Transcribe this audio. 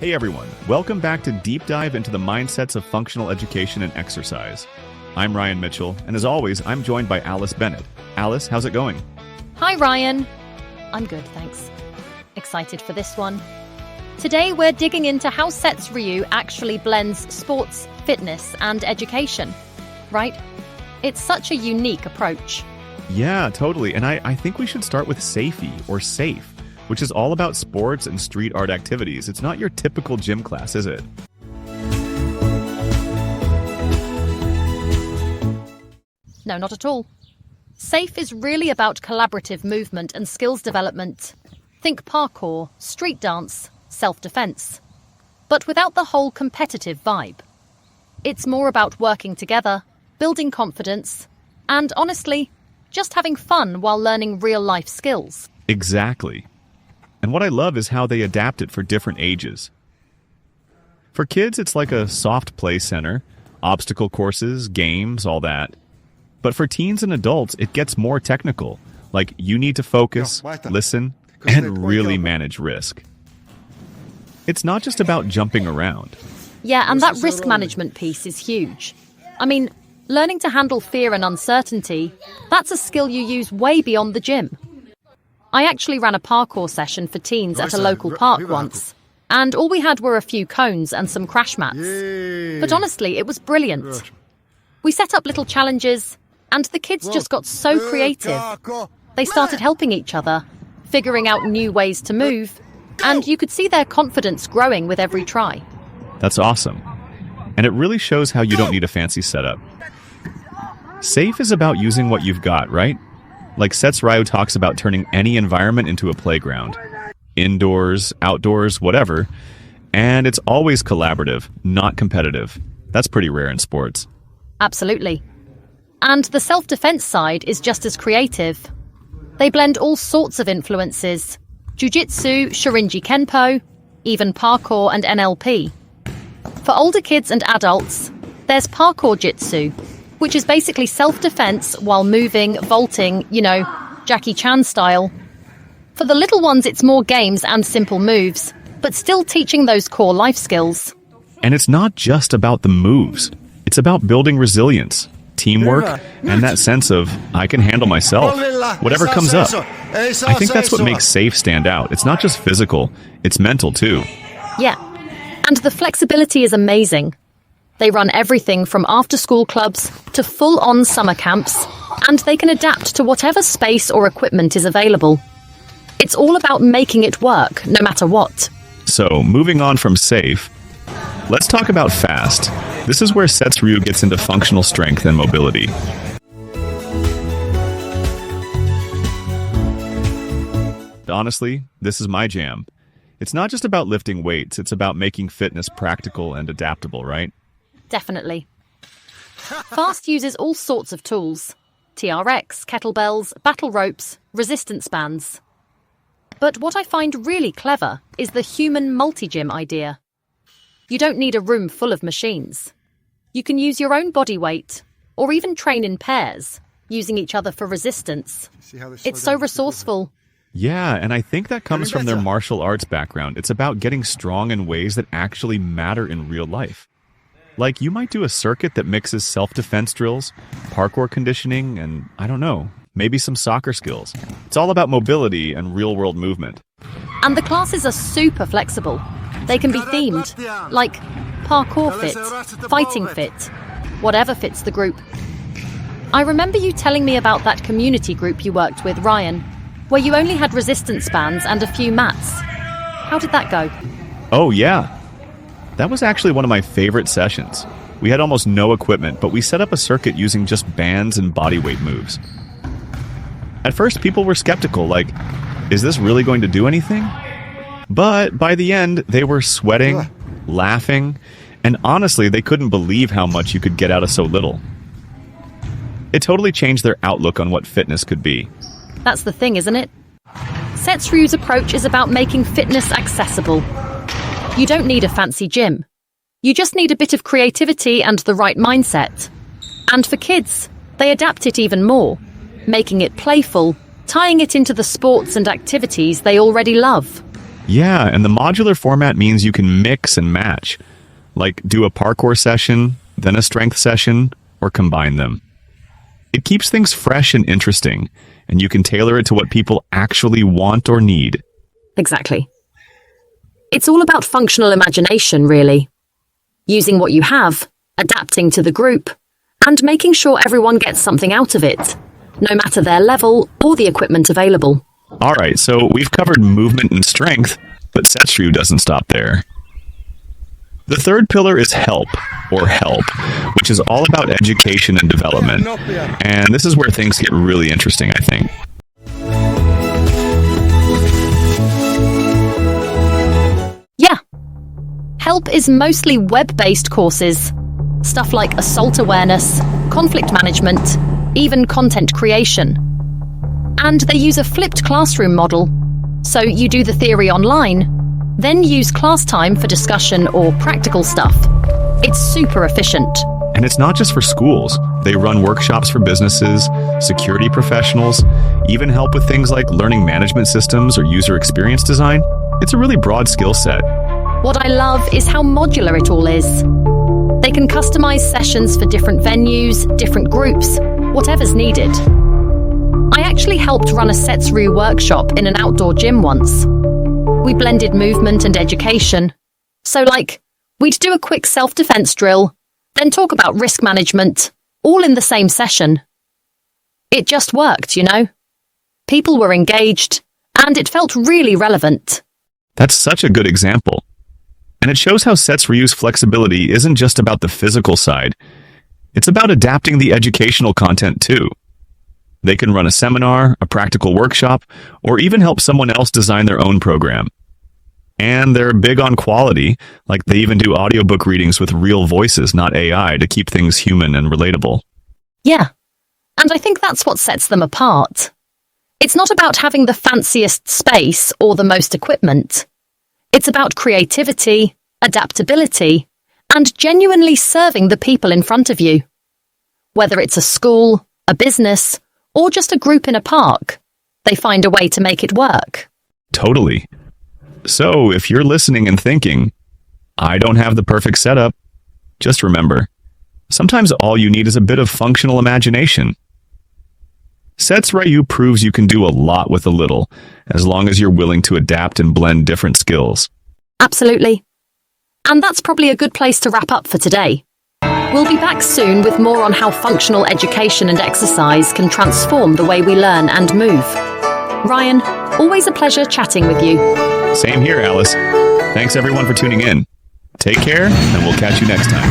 Hey everyone, welcome back to Deep Dive into the mindsets of functional education and exercise. I'm Ryan Mitchell, and as always, I'm joined by Alice Bennett. Alice, how's it going? Hi Ryan. I'm good, thanks. Excited for this one. Today we're digging into how SeTs Ryu actually blends sports, fitness, and education. Right? It's such a unique approach. Yeah, totally, and I think we should start with SAFE, or SAFE, which is all about sports and street art activities. It's not your typical gym class, is it? No, not at all. SAFE is really about collaborative movement and skills development. Think parkour, street dance, self-defense. But without the whole competitive vibe. It's more about working together, building confidence, and honestly, just having fun while learning real-life skills. Exactly. And what I love is how they adapt it for different ages. For kids, it's like a soft play center, obstacle courses, games, all that. But for teens and adults, it gets more technical, like you need to focus, listen, and really manage risk. It's not just about jumping around. Yeah, and that risk management piece is huge. I mean, learning to handle fear and uncertainty, that's a skill you use way beyond the gym. I actually ran a parkour session for teens at a local park once, and all we had were a few cones and some crash mats. But honestly, it was brilliant. We set up little challenges, and the kids just got so creative. They started helping each other, figuring out new ways to move, and you could see their confidence growing with every try. That's awesome. And it really shows how you don't need a fancy setup. SAFE is about using what you've got, right? Like SeTs Ryu talks about turning any environment into a playground. Indoors, outdoors, whatever. And it's always collaborative, not competitive. That's pretty rare in sports. Absolutely. And the self-defense side is just as creative. They blend all sorts of influences. Jiu-jitsu, Shorinji Kenpo, even parkour and NLP. For older kids and adults, there's parkour jitsu, which is basically self-defense while moving, vaulting, Jackie Chan style. For the little ones, it's more games and simple moves, but still teaching those core life skills. And it's not just about the moves. It's about building resilience, teamwork, and that sense of, I can handle myself, whatever comes up. I think that's what makes SAFE stand out. It's not just physical, it's mental too. Yeah, and the flexibility is amazing. They run everything from after-school clubs to full-on summer camps, and they can adapt to whatever space or equipment is available. It's all about making it work, no matter what. So, moving on from SAFE, let's talk about FAST. This is where SeTs Ryu gets into functional strength and mobility. Honestly, this is my jam. It's not just about lifting weights, it's about making fitness practical and adaptable, right? Definitely. FAST uses all sorts of tools. TRX, kettlebells, battle ropes, resistance bands. But what I find really clever is the human multi-gym idea. You don't need a room full of machines. You can use your own body weight, or even train in pairs, using each other for resistance. It's so resourceful. Yeah, and I think that comes from their martial arts background. It's about getting strong in ways that actually matter in real life. Like, you might do a circuit that mixes self-defense drills, parkour conditioning, and, I don't know, maybe some soccer skills. It's all about mobility and real-world movement. And the classes are super flexible. They can be themed, like parkour fit, fighting fit, whatever fits the group. I remember you telling me about that community group you worked with, Ryan, where you only had resistance bands and a few mats. How did that go? Oh, yeah. That was actually one of my favorite sessions. We had almost no equipment, but we set up a circuit using just bands and bodyweight moves. At first, people were skeptical, like, is this really going to do anything? But by the end, they were sweating, laughing, and honestly, they couldn't believe how much you could get out of so little. It totally changed their outlook on what fitness could be. That's the thing, isn't it? SeTs Ryu's approach is about making fitness accessible. You don't need a fancy gym. You just need a bit of creativity and the right mindset. And for kids, they adapt it even more, making it playful, tying it into the sports and activities they already love. Yeah, and the modular format means you can mix and match, like do a parkour session, then a strength session, or combine them. It keeps things fresh and interesting, and you can tailor it to what people actually want or need. Exactly. It's all about functional imagination, really. Using what you have, adapting to the group, and making sure everyone gets something out of it, no matter their level or the equipment available. All right, so we've covered movement and strength, but SeTs Ryu doesn't stop there. The third pillar is help, which is all about education and development. And this is where things get really interesting, I think. Yeah. Help is mostly web-based courses. Stuff like assault awareness, conflict management, even content creation. And they use a flipped classroom model. So you do the theory online, then use class time for discussion or practical stuff. It's super efficient. And it's not just for schools. They run workshops for businesses, security professionals, even help with things like learning management systems or user experience design. It's a really broad skill set. What I love is how modular it all is. They can customize sessions for different venues, different groups, whatever's needed. I actually helped run a SeTs Ryu workshop in an outdoor gym once. We blended movement and education. So we'd do a quick self-defense drill, then talk about risk management, all in the same session. It just worked, you know? People were engaged, and it felt really relevant. That's such a good example. And it shows how SeTs Ryu's flexibility isn't just about the physical side. It's about adapting the educational content too. They can run a seminar, a practical workshop, or even help someone else design their own program. And they're big on quality, like they even do audiobook readings with real voices, not AI, to keep things human and relatable. Yeah, and I think that's what sets them apart. It's not about having the fanciest space or the most equipment. It's about creativity, adaptability, and genuinely serving the people in front of you. Whether it's a school, a business, or just a group in a park, they find a way to make it work. Totally. So if you're listening and thinking, I don't have the perfect setup, just remember, sometimes all you need is a bit of functional imagination. SeTs Ryu proves you can do a lot with a little, as long as you're willing to adapt and blend different skills. Absolutely. And that's probably a good place to wrap up for today. We'll be back soon with more on how functional education and exercise can transform the way we learn and move. Ryan, always a pleasure chatting with you. Same here, Alice. Thanks everyone for tuning in. Take care, and we'll catch you next time.